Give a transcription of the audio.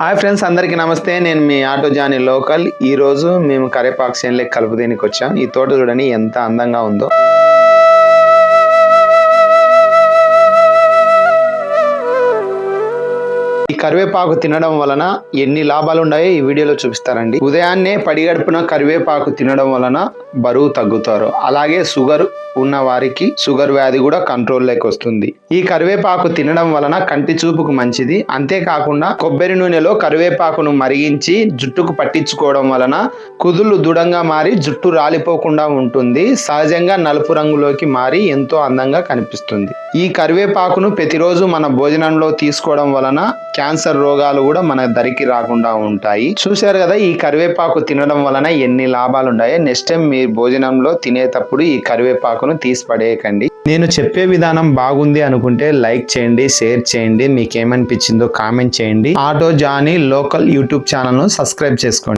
Hi friends, అందరికీ నమస్తే. నేను మీ ఆటో జానీ లోకల్. ఈరోజు మేము కరేపాకు చేనులోకి కలుపు దేనికి వచ్చాం. ఈ తోట చూడండి ఎంత అందంగా ఉందో. ఈ కరివేపాకు తినడం వలన ఎన్ని లాభాలు ఉన్నాయో ఈ వీడియోలో చూపిస్తారండి. ఉదయాన్నే పడిగడుపున కరివేపాకు తినడం వలన బరువు తగ్గుతారు. అలాగే షుగర్ ఉన్న వారికి షుగర్ వ్యాధి కూడా కంట్రోల్లోకి వస్తుంది. ఈ కరివేపాకు తినడం వలన కంటి చూపుకు మంచిది. అంతేకాకుండా కొబ్బరి నూనెలో కరివేపాకును మరిగించి జుట్టుకు పట్టించుకోవడం వలన కుదుళ్ళు దృఢంగా మారి జుట్టు రాలిపోకుండా ఉంటుంది. సహజంగా నలుపు రంగులోకి మారి ఎంతో అందంగా కనిపిస్తుంది. ఈ కరివేపాకును ప్రతిరోజు మన భోజనంలో తీసుకోవడం వలన క్యాన్సర్ రోగాలు కూడా మన దరికి రాకుండా ఉంటాయి. చూశారు కదా ఈ కరివేపాకు తినడం వలన ఎన్ని లాభాలు ఉన్నాయో. నెక్స్ట్ టైం మీ భోజనంలో తినేటప్పుడు ఈ కరివేపాకును తీసి పడేయకండి. నేను చెప్పే విధానం బాగుంది అనుకుంటే లైక్ చేయండి, షేర్ చేయండి. మీకు ఏమనిపించిందో కామెంట్ చేయండి. Auto Johnny local YouTube channel ను సబ్స్క్రైబ్ చేసుకోండి.